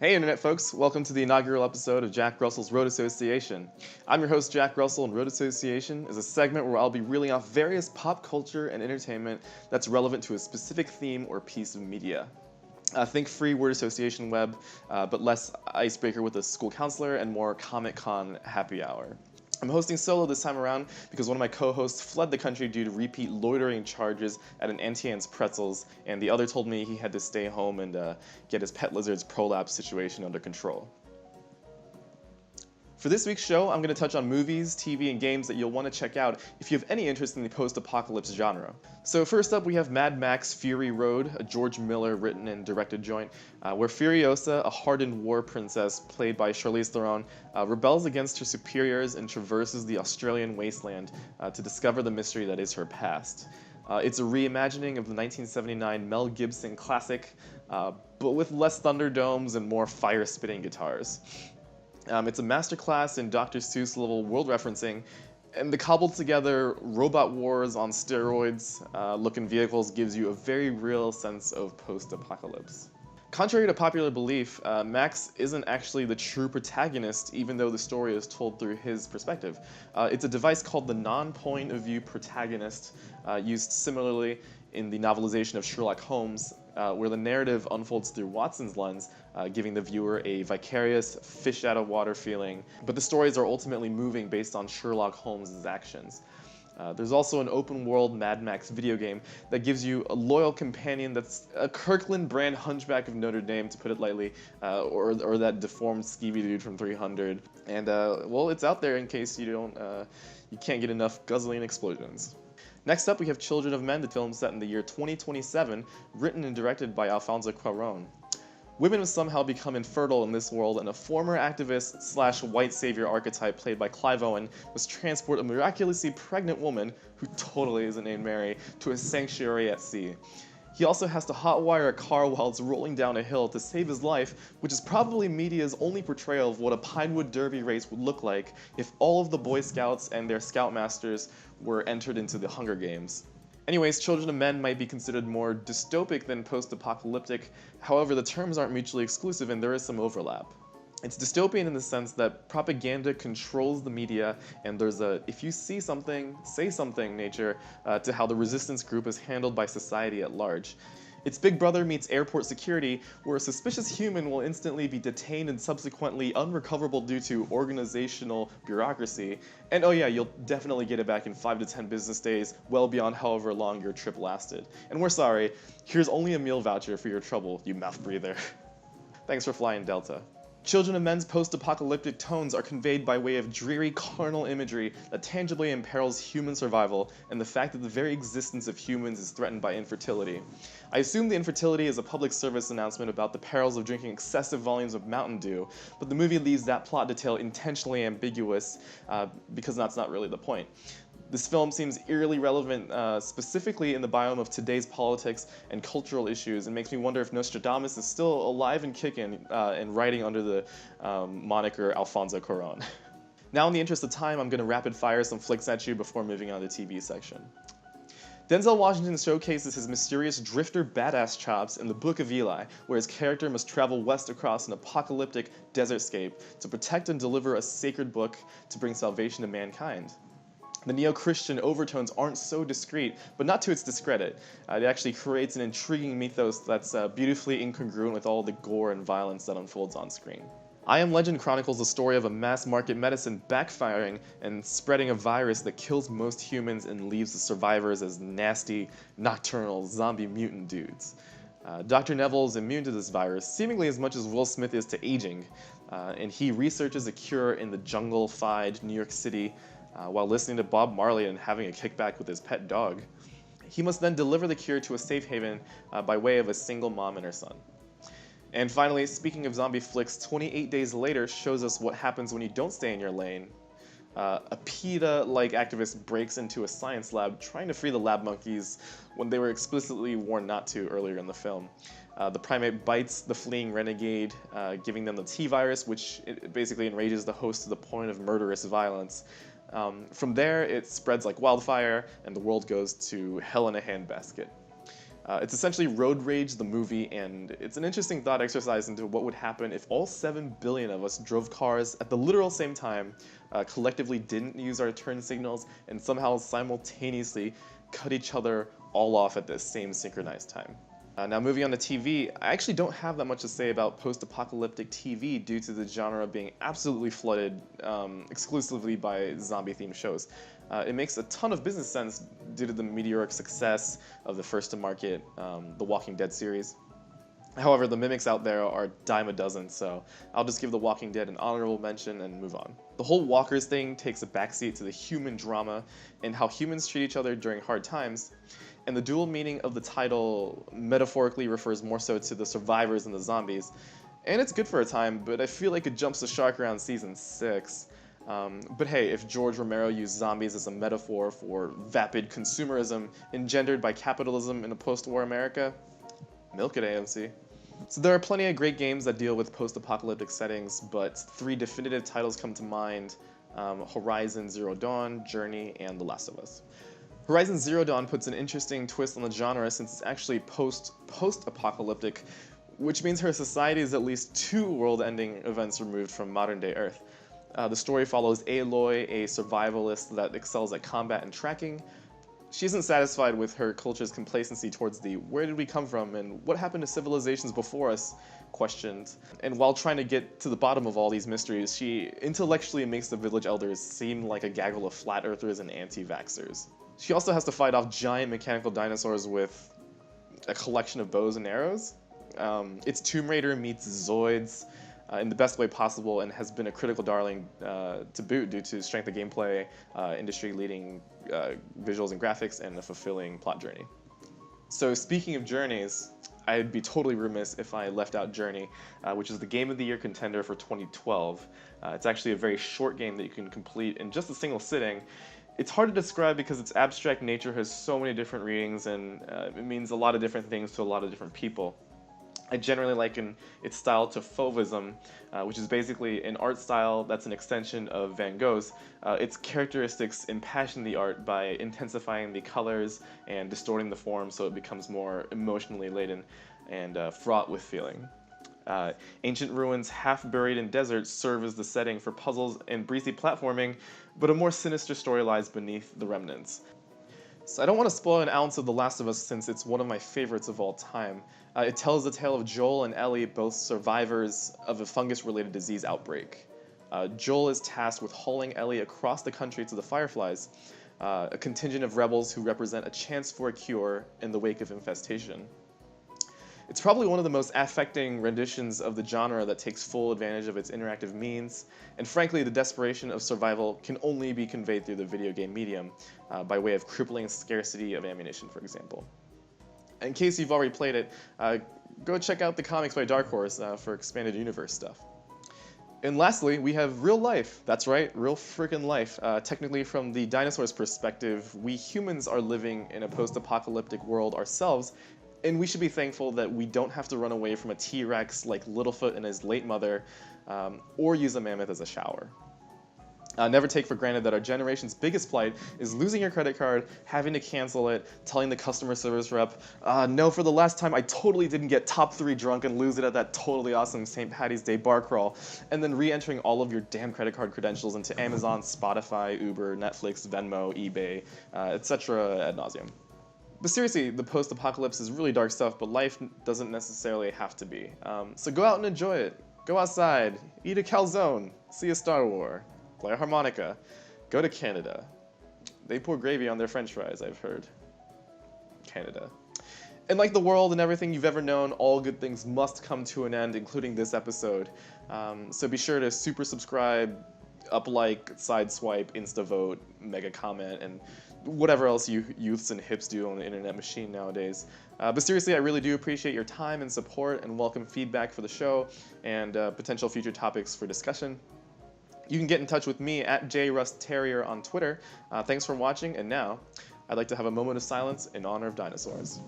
Hey Internet folks, welcome to the inaugural episode of Jack Russell's Rote Association. I'm your host Jack Russell, and Rote Association is a segment where I'll be reeling off various pop culture and entertainment that's relevant to a specific theme or piece of media. Think free word association web, but less icebreaker with a school counselor and more Comic-Con happy hour. I'm hosting solo this time around because one of my co-hosts fled the country due to repeat loitering charges at an Auntie Anne's Pretzels, and the other told me he had to stay home and get his pet lizard's prolapse situation under control. For this week's show, I'm going to touch on movies, TV, and games that you'll want to check out if you have any interest in the post-apocalypse genre. So first up, we have Mad Max Fury Road, a George Miller written and directed joint, where Furiosa, a hardened war princess played by Charlize Theron, rebels against her superiors and traverses the Australian wasteland to discover the mystery that is her past. It's a reimagining of the 1979 Mel Gibson classic, but with less Thunderdomes and more fire-spitting guitars. It's a masterclass in Dr. Seuss level world referencing, and the cobbled together robot wars on steroids looking vehicles gives you a very real sense of post-apocalypse. Contrary to popular belief, Max isn't actually the true protagonist, even though the story is told through his perspective. It's a device called the non-point of view protagonist, used similarly in the novelization of Sherlock Holmes, where the narrative unfolds through Watson's lens, giving the viewer a vicarious, fish-out-of-water feeling, but the stories are ultimately moving based on Sherlock Holmes' actions. There's also an open-world Mad Max video game that gives you a loyal companion that's a Kirkland brand Hunchback of Notre Dame, to put it lightly, or that deformed skeevy dude from 300. And, well, it's out there in case you can't get enough guzzling explosions. Next up, we have Children of Men, the film set in the year 2027, written and directed by Alfonso Cuarón. Women have somehow become infertile in this world, and a former activist / white savior archetype played by Clive Owen must transport a miraculously pregnant woman, who totally isn't named Mary, to a sanctuary at sea. He also has to hotwire a car while it's rolling down a hill to save his life, which is probably media's only portrayal of what a Pinewood Derby race would look like if all of the Boy Scouts and their Scoutmasters were entered into the Hunger Games. Anyways, Children of Men might be considered more dystopic than post-apocalyptic, however the terms aren't mutually exclusive and there is some overlap. It's dystopian in the sense that propaganda controls the media, and there's a if you see something, say something nature to how the resistance group is handled by society at large. It's Big Brother meets airport security, where a suspicious human will instantly be detained and subsequently unrecoverable due to organizational bureaucracy. And oh yeah, you'll definitely get it back in 5 to 10 business days, well beyond however long your trip lasted. And we're sorry, here's only a meal voucher for your trouble, you mouth breather. Thanks for flying Delta. Children of Men's post-apocalyptic tones are conveyed by way of dreary carnal imagery that tangibly imperils human survival and the fact that the very existence of humans is threatened by infertility. I assume the infertility is a public service announcement about the perils of drinking excessive volumes of Mountain Dew, but the movie leaves that plot detail intentionally ambiguous because that's not really the point. This film seems eerily relevant specifically in the biome of today's politics and cultural issues, and makes me wonder if Nostradamus is still alive and kicking and writing under the moniker Alfonso Cuarón. Now in the interest of time, I'm going to rapid fire some flicks at you before moving on to the TV section. Denzel Washington showcases his mysterious drifter badass chops in The Book of Eli, where his character must travel west across an apocalyptic desertscape to protect and deliver a sacred book to bring salvation to mankind. The neo-Christian overtones aren't so discreet, but not to its discredit. It actually creates an intriguing mythos that's beautifully incongruent with all the gore and violence that unfolds on screen. I Am Legend chronicles the story of a mass-market medicine backfiring and spreading a virus that kills most humans and leaves the survivors as nasty, nocturnal, zombie mutant dudes. Dr. Neville is immune to this virus, seemingly as much as Will Smith is to aging, and he researches a cure in the jungle-fied New York City, while listening to Bob Marley and having a kickback with his pet dog. He must then deliver the cure to a safe haven by way of a single mom and her son. And finally, speaking of zombie flicks, 28 Days Later shows us what happens when you don't stay in your lane. A PETA-like activist breaks into a science lab trying to free the lab monkeys when they were explicitly warned not to earlier in the film. The primate bites the fleeing renegade, giving them the T-virus, which basically enrages the host to the point of murderous violence. From there, it spreads like wildfire, and the world goes to hell in a handbasket. It's essentially Road Rage, the movie, and it's an interesting thought exercise into what would happen if all 7 billion of us drove cars at the literal same time, collectively didn't use our turn signals, and somehow simultaneously cut each other all off at the same synchronized time. Now moving on to TV, I actually don't have that much to say about post-apocalyptic TV due to the genre being absolutely flooded exclusively by zombie-themed shows. It makes a ton of business sense due to the meteoric success of the first-to-market The Walking Dead series. However, the mimics out there are a dime a dozen, so I'll just give The Walking Dead an honorable mention and move on. The whole Walkers thing takes a backseat to the human drama and how humans treat each other during hard times, and the dual meaning of the title metaphorically refers more so to the survivors and the zombies, and it's good for a time, but I feel like it jumps the shark around season 6. But hey, if George Romero used zombies as a metaphor for vapid consumerism engendered by capitalism in a post-war America, milk it, AMC. So there are plenty of great games that deal with post-apocalyptic settings, but 3 definitive titles come to mind: Horizon Zero Dawn, Journey, and The Last of Us. Horizon Zero Dawn puts an interesting twist on the genre since it's actually post-apocalyptic, which means her society is at least 2 world-ending events removed from modern-day Earth. The story follows Aloy, a survivalist that excels at combat and tracking. She isn't satisfied with her culture's complacency towards the "where did we come from and what happened to civilizations before us" questions. And while trying to get to the bottom of all these mysteries, she intellectually makes the village elders seem like a gaggle of flat earthers and anti-vaxxers. She also has to fight off giant mechanical dinosaurs with a collection of bows and arrows. It's Tomb Raider meets Zoids in the best way possible, and has been a critical darling to boot due to strength of gameplay, industry-leading visuals and graphics, and a fulfilling plot journey. So speaking of journeys, I'd be totally remiss if I left out Journey, which is the Game of the Year contender for 2012. It's actually a very short game that you can complete in just a single sitting. It's hard to describe because its abstract nature has so many different readings, and it means a lot of different things to a lot of different people. I generally liken its style to Fauvism, which is basically an art style that's an extension of Van Gogh's. Its characteristics impassion the art by intensifying the colors and distorting the form so it becomes more emotionally laden and fraught with feeling. Ancient ruins half buried in deserts serve as the setting for puzzles and breezy platforming, but a more sinister story lies beneath the remnants. So I don't want to spoil an ounce of The Last of Us since it's one of my favorites of all time. It tells the tale of Joel and Ellie, both survivors of a fungus-related disease outbreak. Joel is tasked with hauling Ellie across the country to the Fireflies, a contingent of rebels who represent a chance for a cure in the wake of infestation. It's probably one of the most affecting renditions of the genre that takes full advantage of its interactive means, and frankly, the desperation of survival can only be conveyed through the video game medium, by way of crippling scarcity of ammunition, for example. In case you've already played it, go check out the comics by Dark Horse for expanded universe stuff. And lastly, we have real life. That's right, real freaking life. Technically, from the dinosaurs' perspective, we humans are living in a post-apocalyptic world ourselves, and we should be thankful that we don't have to run away from a T-Rex like Littlefoot and his late mother, or use a mammoth as a shower. Never take for granted that our generation's biggest plight is losing your credit card, having to cancel it, telling the customer service rep, no, for the last time I totally didn't get top 3 drunk and lose it at that totally awesome St. Patty's Day bar crawl, and then re-entering all of your damn credit card credentials into Amazon, Spotify, Uber, Netflix, Venmo, eBay, etc. ad nauseum. But seriously, the post-apocalypse is really dark stuff, but life doesn't necessarily have to be. So go out and enjoy it. Go outside, eat a calzone, see a Star Wars, play a harmonica, go to Canada. They pour gravy on their french fries, I've heard. Canada. And like the world and everything you've ever known, all good things must come to an end, including this episode. So be sure to super subscribe, up like, side swipe, insta vote, mega comment, and whatever else you youths and hips do on the internet machine nowadays. But seriously, I really do appreciate your time and support, and welcome feedback for the show and potential future topics for discussion. You can get in touch with me at JRustTerrier on Twitter. Thanks for watching, and now I'd like to have a moment of silence in honor of dinosaurs.